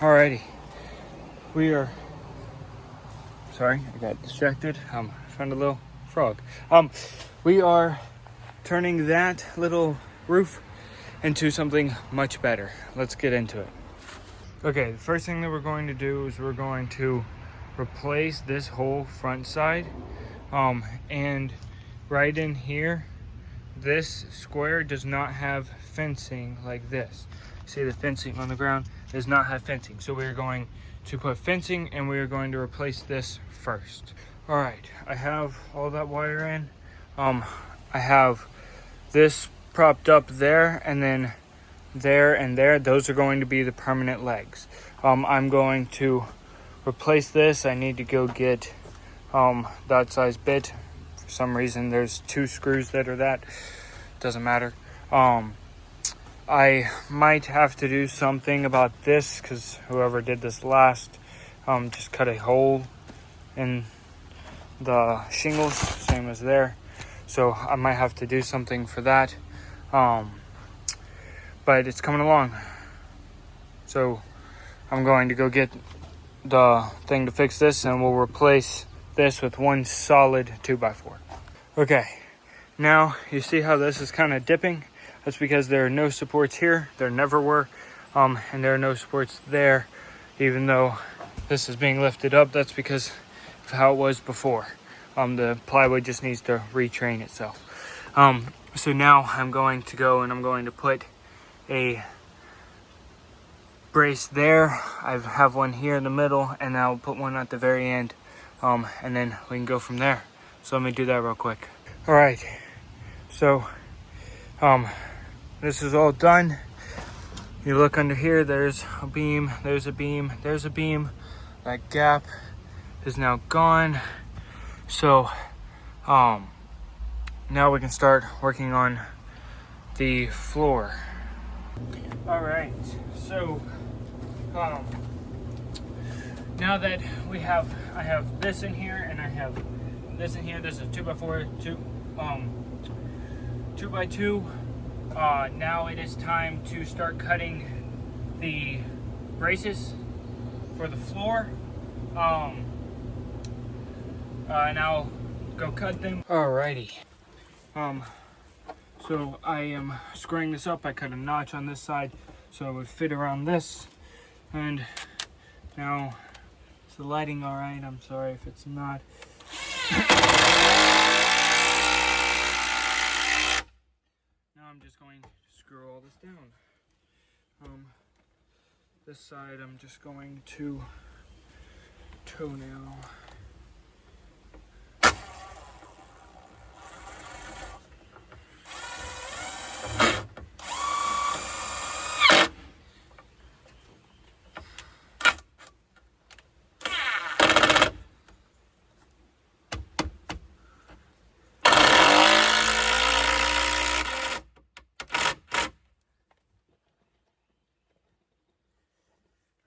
Alrighty, we are, sorry, I got distracted. Found a little frog. We are turning that little roof into something much better. Let's get into it. Okay, the first thing that we're going to do is we're going to replace this whole front side. And right in here, this square does not have fencing like this. See the fencing on the ground does not have fencing. So we're going to put fencing and we're going to replace this first. All right, I have all that wire in. I have this propped up there and then there and there. Those are going to be the permanent legs. I'm going to replace this. I need to go get that size bit. For some reason there's 2 screws that are that. Doesn't matter. I might have to do something about this because whoever did this last just cut a hole in the shingles, same as there. So I might have to do something for that. But it's coming along. So I'm going to go get the thing to fix this and we'll replace this with one solid 2x4. Okay, now you see how this is kind of dipping? That's because there are no supports here. There never were. And there are no supports there, even though this is being lifted up. That's because of how it was before. The plywood just needs to retrain itself. So now I'm going to go and I'm going to put a brace there. I have one here in the middle and I'll put one at the very end. And then we can go from there. So let me do that real quick. All right. So, this is all done. You look under here, there's a beam, there's a beam, there's a beam. That gap is now gone. So, now we can start working on the floor. All right, so, now that I have this in here and I have this in here, this is 2x4, 2x2. Now it is time to start cutting the braces for the floor. And I'll go cut them. Alrighty. So I am screwing this up. I cut a notch on this side so it would fit around this. And now, is the lighting alright? I'm sorry if it's not. Now I'm just going to screw all this down. This side I'm just going to toenail.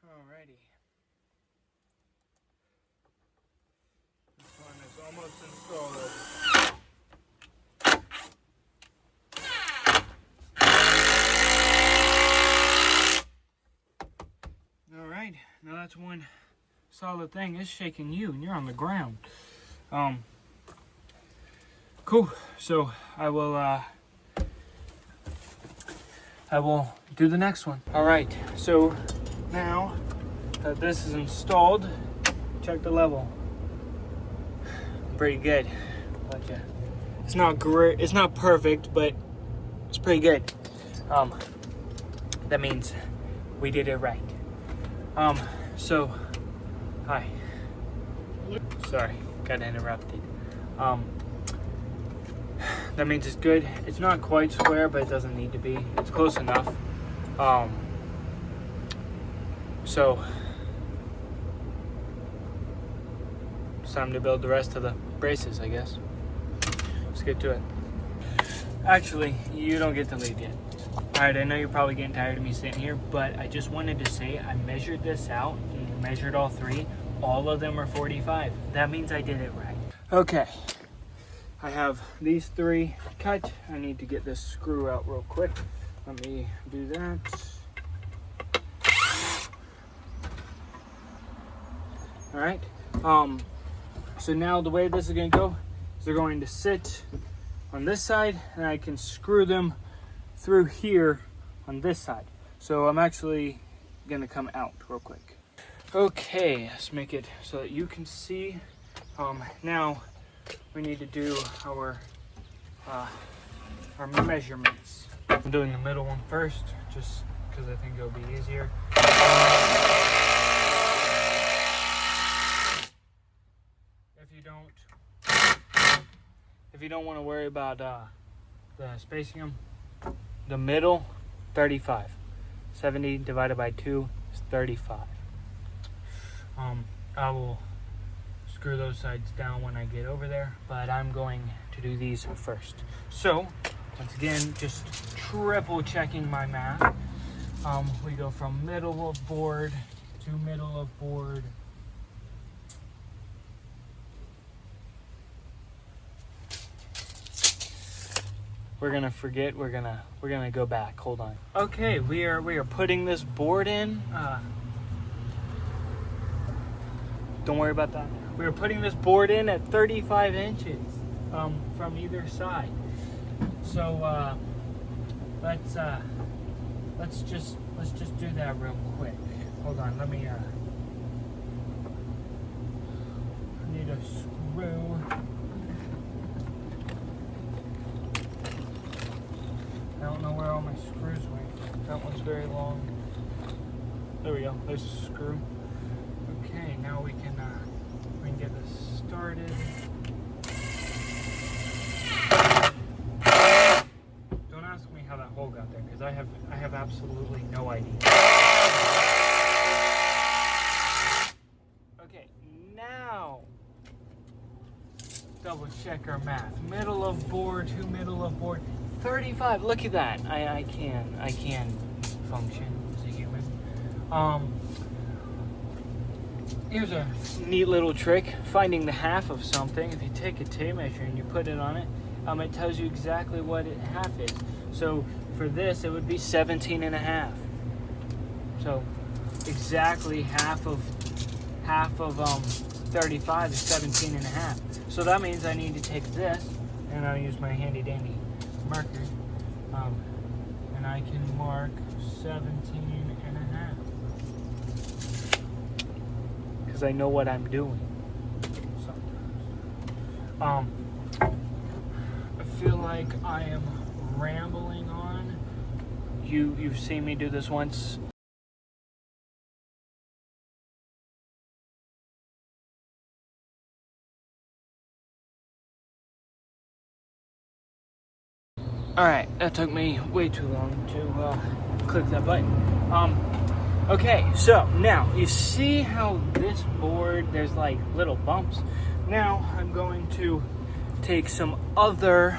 Alrighty. This one is almost installed. Alright, now that's one solid thing. It's shaking you and you're on the ground. Cool. So I will do the next one. Alright, so now that this is installed, check the level. Pretty good. Gotcha. It's not great, it's not perfect, but it's pretty good. That means we did it right. So hi. Sorry, got interrupted. That means it's good. It's not quite square, but it doesn't need to be. It's close enough. So it's time to build the rest of the braces, I guess. Let's get to it. Actually, you don't get to leave yet. Alright, I know you're probably getting tired of me sitting here, but I just wanted to say I measured this out and measured all 3. All of them are 45. That means I did it right. Okay. I have these 3 cut. I need to get this screw out real quick. Let me do that. All right. So now the way this is going to go is they're going to sit on this side, and I can screw them through here on this side. So I'm actually going to come out real quick. Okay, let's make it so that you can see. Now we need to do our measurements. I'm doing the middle one first, just because I think it'll be easier. If you don't want to worry about the spacing them, the middle, 35. 70 divided by 2 is 35. I will screw those sides down when I get over there, but I'm going to do these first. So, once again, just triple checking my math. We go from middle of board to middle of board. We're gonna forget. We're gonna go back. Hold on. Okay, we are putting this board in. Don't worry about that. We are putting this board in at 35 inches from either side. So let's just do that real quick. Hold on. Let me. I need a screw. I don't know where all my screws went. That one's very long. There we go. There's a screw. Okay, now we can get this started. Don't ask me how that hole got there, because I have absolutely no idea. Okay, now double check our math. Middle of board to middle of board. 35. Look at that. I can function as a human. Here's a neat little trick. Finding the half of something. If you take a tape measure and you put it on it, it tells you exactly what half is. So for this, it would be 17 and a half. So exactly half of 35 is 17 and a half. So that means I need to take this, and I'll use my handy dandy marker, and I can mark 17 and a half because I know what I'm doing sometimes. I feel like I am rambling on. You've seen me do this once. Alright, that took me way too long to click that button. Okay, so now you see how this board, there's like little bumps. Now I'm going to take some other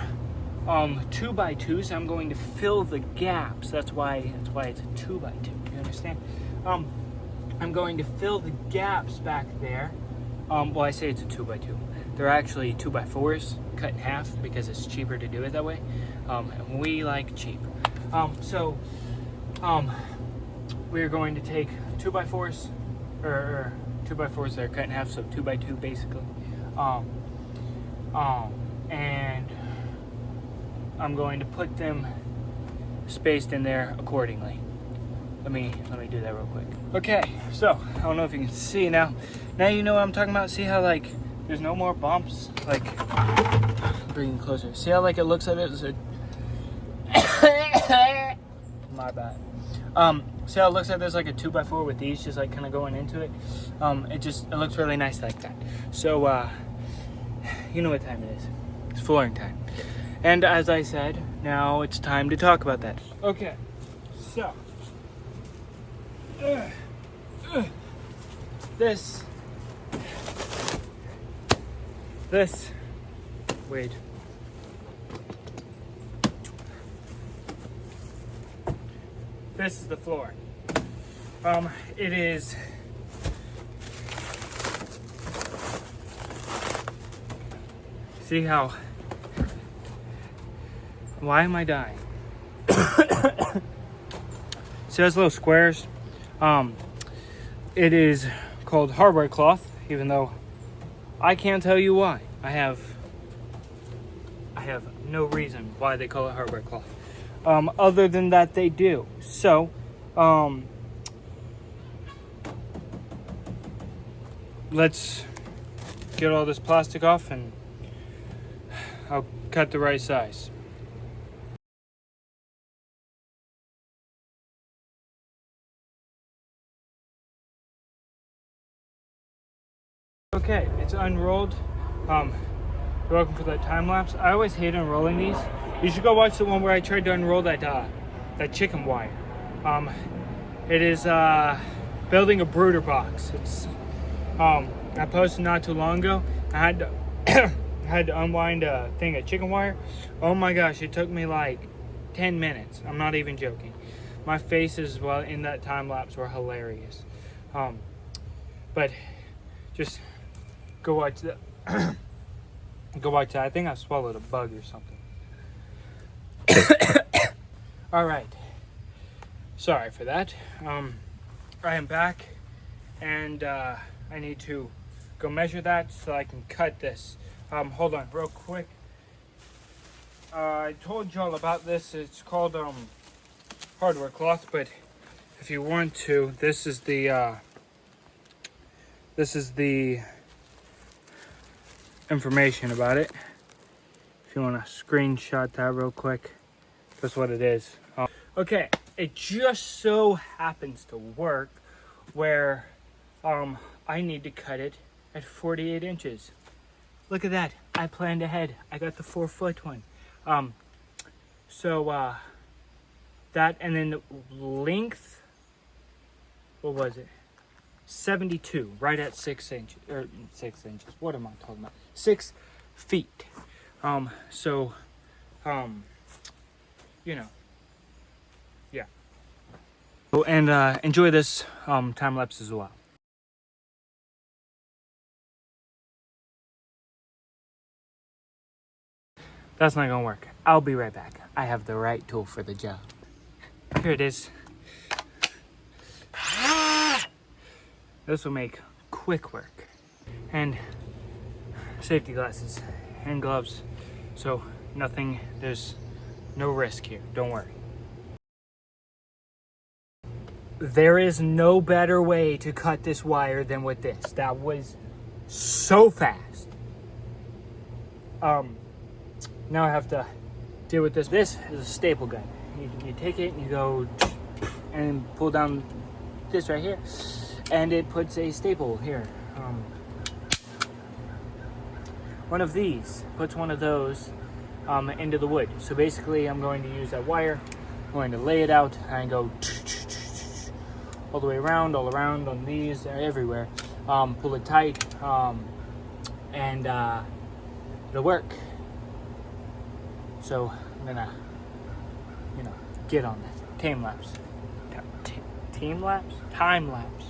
2x2s. I'm going to fill the gaps. That's why it's a 2x2. You understand? I'm going to fill the gaps back there. Well, I say it's a 2x2. They're actually 2x4s cut in half because it's cheaper to do it that way. And we like cheap. We're going to take 2x4s, or 2x4s that are cut in half, so 2x2 basically. And I'm going to put them spaced in there accordingly. Let me do that real quick. Okay, so I don't know if you can see now. Now you know what I'm talking about. See how like there's no more bumps? Like, bring it closer. See how like it looks at it as a my bad. See how it looks like there's like a 2x4 with these just like kind of going into it. It looks really nice like that. So you know what time it is. It's flooring time. And as I said, now it's time to talk about that. Okay, so this wait. This is the floor. It is see how why am I dying? See those little squares? It is called hardware cloth. even though I can't tell you why. I have no reason why they call it hardware cloth. Other than that, they do. So, let's get all this plastic off and I'll cut the right size. Okay, it's unrolled. You're welcome for that time lapse. I always hate unrolling these. You should go watch the one where I tried to unroll that chicken wire. It is building a brooder box. It's I posted not too long ago. I had to I had to unwind a thing of chicken wire. Oh my gosh, it took me like 10 minutes. I'm not even joking. My faces while in that time lapse were hilarious. But just go watch that. Go watch that. I think I swallowed a bug or something. All right. Sorry for that. I am back, and I need to go measure that so I can cut this. Hold on, real quick. I told y'all about this. It's called hardware cloth, but if you want to, this is the information about it. If you want to screenshot that real quick, that's what it is. Okay, it just so happens to work where I need to cut it at 48 inches. Look at that. I planned ahead. I got the 4-foot one. So that, and then the length, what was it? 72, right at 6 inches, or 6 inches. What am I talking about? 6 feet. So, you know, yeah. Oh, and enjoy this time lapse as well. That's not gonna work. I'll be right back. I have the right tool for the job. Here it is. This will make quick work. And safety glasses and gloves. So nothing, there's no risk here. Don't worry. There is no better way to cut this wire than with this. That was so fast. Now I have to deal with this. This is a staple gun. You take it and you go and pull down this right here, and it puts a staple here. One of these puts one of those into the wood. So basically I'm going to use that wire, I'm going to lay it out and go all the way around, all around on these, everywhere. Pull it tight, and it'll work. So I'm gonna, get on that. Time lapse. Time lapse.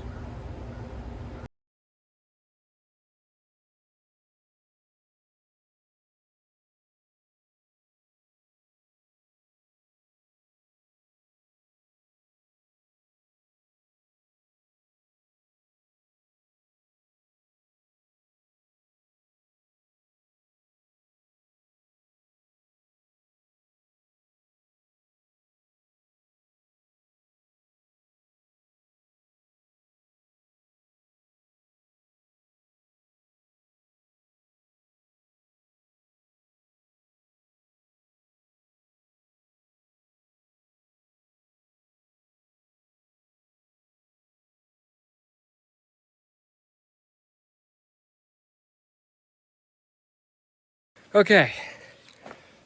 Okay.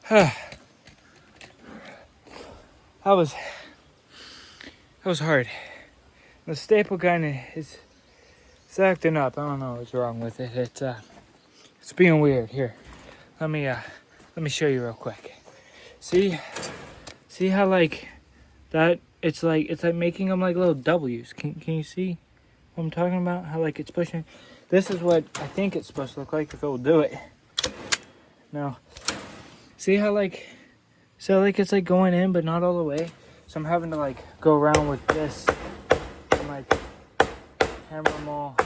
That was hard. The staple gun is acting up. I don't know what's wrong with it. It's being weird. Here, let me show you real quick. See how like that? It's like making them like little W's. Can you see what I'm talking about? How like it's pushing. This is what I think it's supposed to look like if it will do it. Now, see how like it's like going in but not all the way. So I'm having to like go around with this and like hammer them all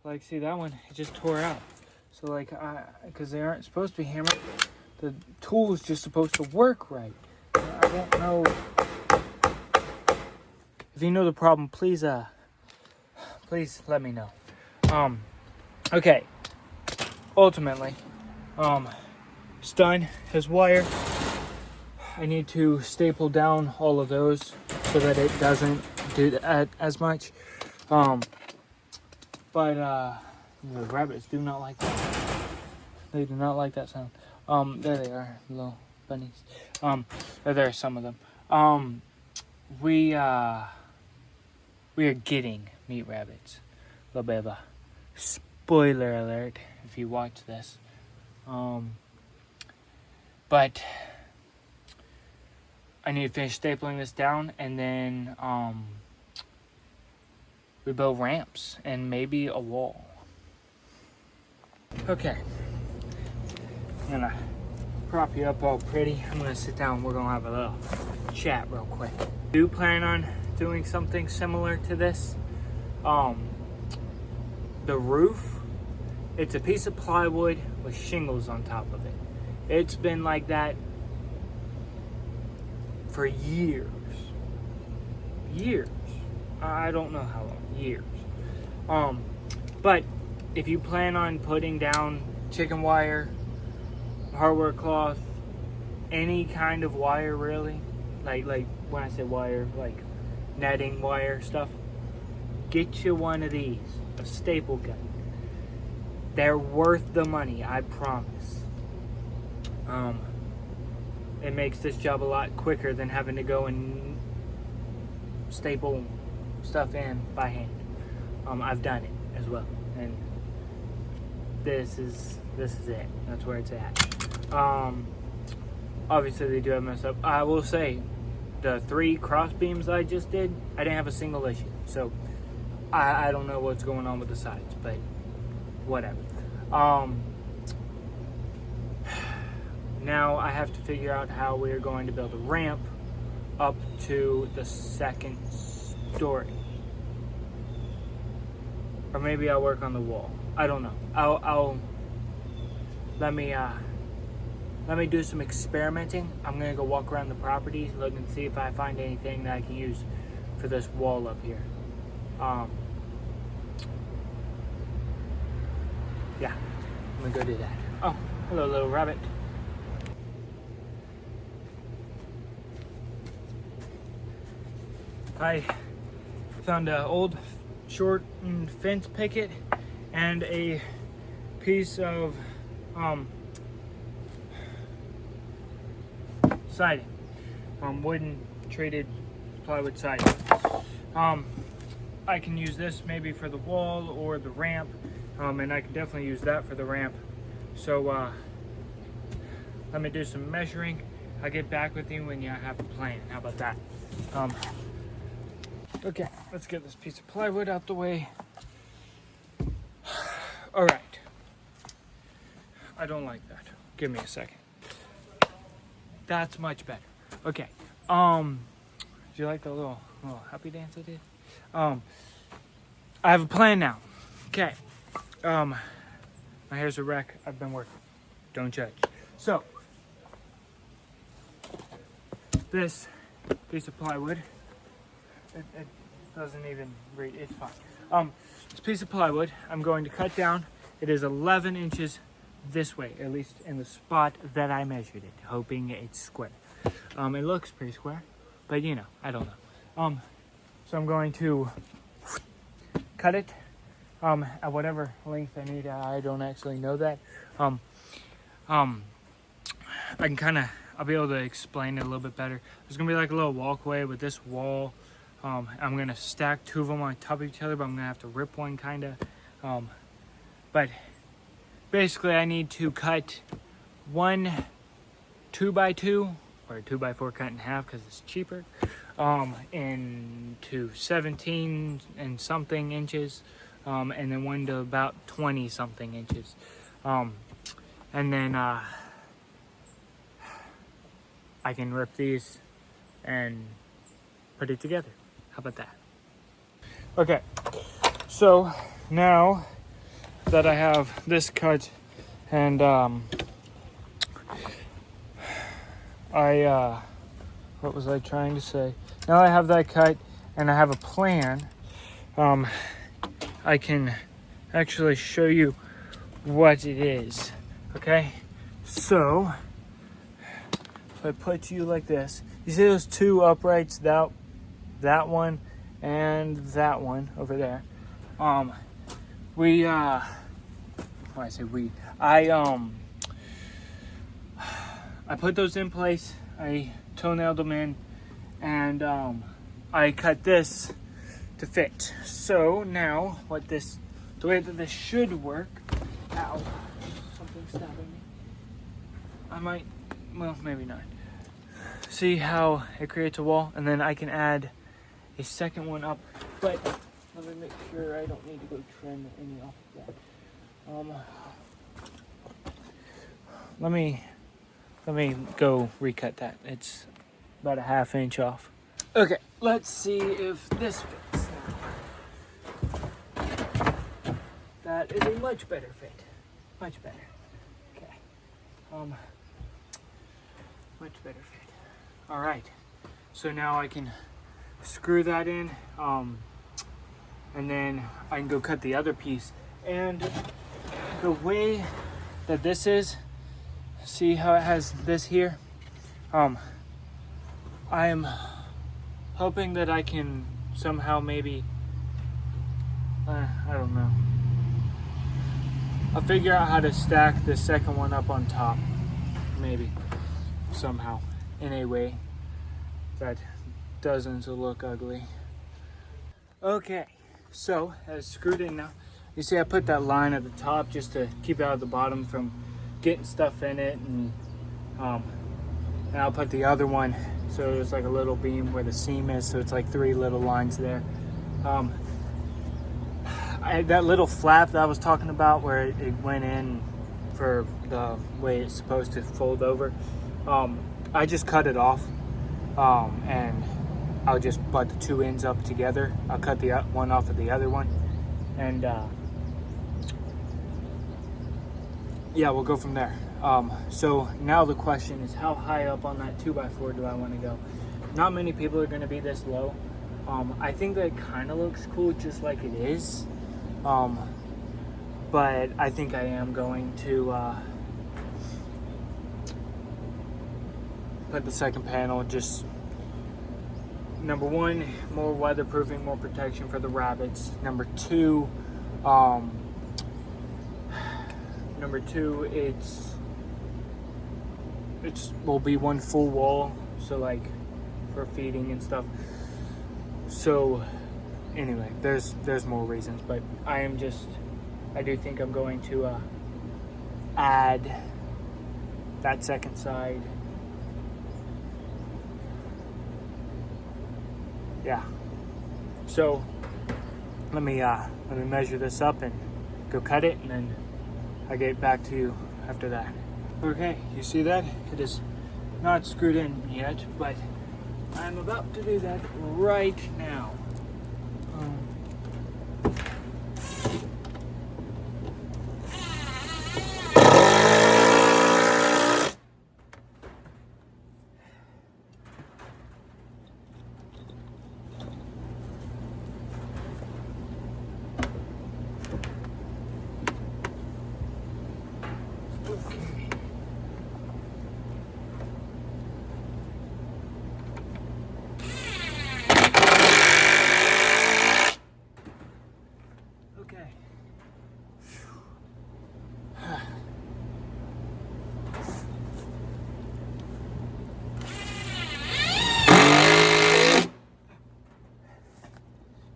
like, see that one, it just tore out. So like, because they aren't supposed to be hammered, the tool is just supposed to work right. I don't know. If you know the problem, please let me know. Okay. Ultimately, it's done. His wire. I need to staple down all of those so that it doesn't do that as much. But the rabbits do not like that. They do not like that sound. There they are, little bunnies. There are some of them. We are getting meat rabbits. A little bit of a spoiler alert if you watch this. But I need to finish stapling this down, and then we build ramps and maybe a wall. Okay, I'm gonna prop you up all pretty. I'm gonna sit down. We're gonna have a little chat real quick. Do you plan on doing something similar to this? The roof, it's a piece of plywood with shingles on top of it. It's been like that for years. I don't know how long. Years. But if you plan on putting down chicken wire, hardware cloth, any kind of wire really, like when I say wire, like netting wire stuff, get you one of these, a staple gun. They're worth the money, I promise. It makes this job a lot quicker than having to go and staple stuff in by hand. I've done it as well, and this is it. That's where it's at. Obviously they do have messed up. I will say, the 3 cross beams I just did, I didn't have a single issue. So I don't know what's going on with the sides, but whatever. Now I have to figure out how we're going to build a ramp up to the 2nd story. Or maybe I'll work on the wall. I don't know. I'll let me do some experimenting. I'm gonna go walk around the property, look and see if I find anything that I can use for this wall up here. Yeah, I'm gonna go do that. Oh, hello, little rabbit. I found an old short fence picket and a piece of siding, wooden treated plywood siding. I can use this maybe for the wall or the ramp, and I can definitely use that for the ramp. So let me do some measuring. I'll get back with you when you have a plan. How about that? Okay, let's get this piece of plywood out the way. All right. I don't like that. Give me a second. That's much better. Okay. Do you like the little happy dance I did? I have a plan now. Okay. My hair's a wreck. I've been working. Don't judge. So, this piece of plywood, it doesn't even read. It's fine. This piece of plywood, I'm going to cut down. It is 11 inches this way, at least in the spot that I measured it, hoping it's square. It looks pretty square, but you know, I don't know. So I'm going to cut it at whatever length I need. I don't actually know that. I can I'll be able to explain it a little bit better. There's gonna be like a little walkway with this wall. I'm gonna stack 2 of them on top of each other, but I'm gonna have to rip one kinda. But basically I need to cut one 2x2 or a 2x4 cut in half because it's cheaper, into 17 and something inches, and then one to about 20 something inches, and then I can rip these and put it together. How about that? Okay, so now that I have this cut, and what was I trying to say? Now I have that cut and I have a plan. I can actually show you what it is. Okay, so if I put you like this, you see those two uprights, that one and that one over there. I put those in place. I toenailed them in, and I cut this to fit. So now the way that this should work, ow, something stabbing me. I might, well, maybe not. See how it creates a wall, and then I can add a second one up, but let me make sure I don't need to go trim any off of that. Let me go recut that. It's about a 1/2 inch off. Okay, let's see if this fits. That is a much better fit. Much better. Okay. Much better fit. All right. So now I can screw that in, and then I can go cut the other piece. And the way that this is, see how it has this here? I am hoping that I can somehow maybe, I don't know. I'll figure out how to stack the second one up on top, maybe, somehow, in a way that doesn't look ugly. Okay, so it's screwed in now. You see I put that line at the top just to keep it out of the bottom from getting stuff in it, and I'll put the other one so there's like a little beam where the seam is, so it's like 3 little lines there. That little flap that I was talking about where it went in for the way it's supposed to fold over, I just cut it off, and I'll just butt the 2 ends up together. I'll cut the one off of the other one, and yeah, we'll go from there. So now the question is, how high up on that 2x4 do I want to go? Not many people are going to be this low. I think that it kind of looks cool just like it is, but I think I am going to put the second panel, just number 1, more weatherproofing, more protection for the rabbits. Number 2, it's will be 1 full wall, so like for feeding and stuff. So anyway, there's more reasons, but I do think I'm going to add that second side. Yeah. So let me measure this up and go cut it, and then I'll get back to you after that. Okay, you see that? It is not screwed in yet, but I'm about to do that right now.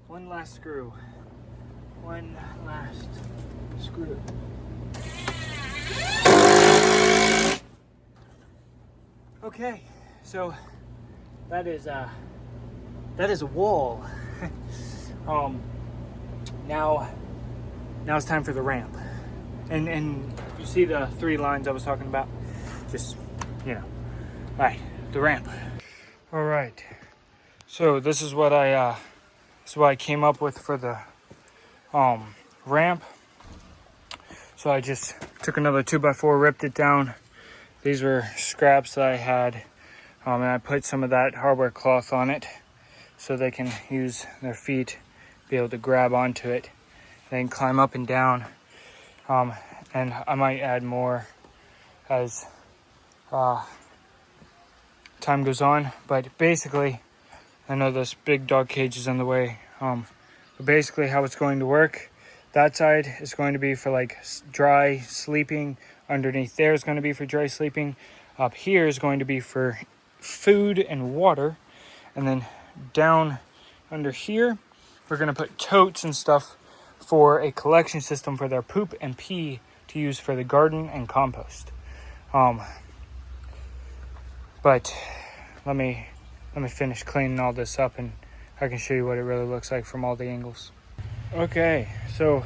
One last screw. One last screw. Okay, so that is a wall. Now it's time for the ramp. And you see the 3 lines I was talking about? Just, you know. Alright, the ramp. Alright. So this is what I came up with for the ramp. So I just took another 2x4, ripped it down. These were scraps that I had. And I put some of that hardware cloth on it so they can use their feet, be able to grab onto it, then climb up and down. And I might add more as time goes on. But basically, I know this big dog cage is in the way. But basically how it's going to work, that side is going to be for like dry sleeping. Underneath there is going to be for dry sleeping. Up here is going to be for food and water. And then down under here, we're going to put totes and stuff for a collection system for their poop and pee to use for the garden and compost. But let me finish cleaning all this up and I can show you what it really looks like from all the angles. Okay, so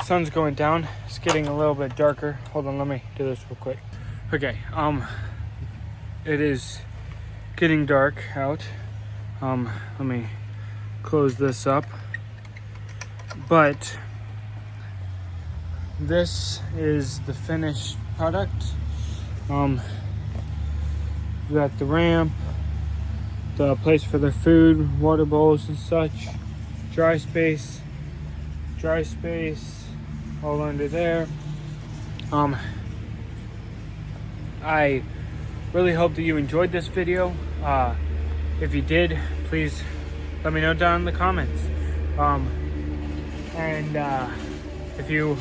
sun's going down. It's getting a little bit darker. Hold on, let me do this real quick. Okay, it is getting dark out. Let me close this up. But this is the finished product. We got the ramp, the place for their food, water bowls and such, dry space, all under there. I really hope that you enjoyed this video. If you did, please let me know down in the comments. And if you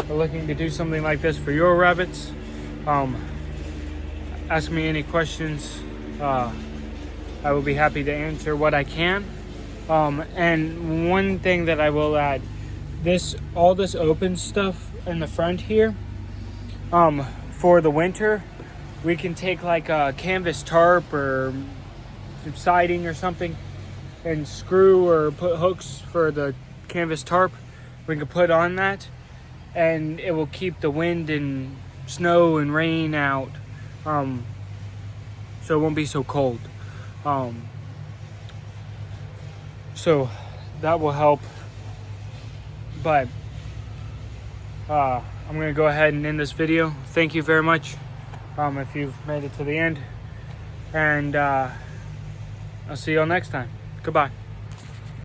are looking to do something like this for your rabbits, ask me any questions. I will be happy to answer what I can. And one thing that I will add, all this open stuff in the front here, for the winter, we can take like a canvas tarp or some siding or something and screw or put hooks for the canvas tarp. We can put on that and it will keep the wind and snow and rain out, so it won't be so cold. So that will help. But I'm gonna go ahead and end this video. Thank you very much if you've made it to the end, and I'll see you all next time. Goodbye.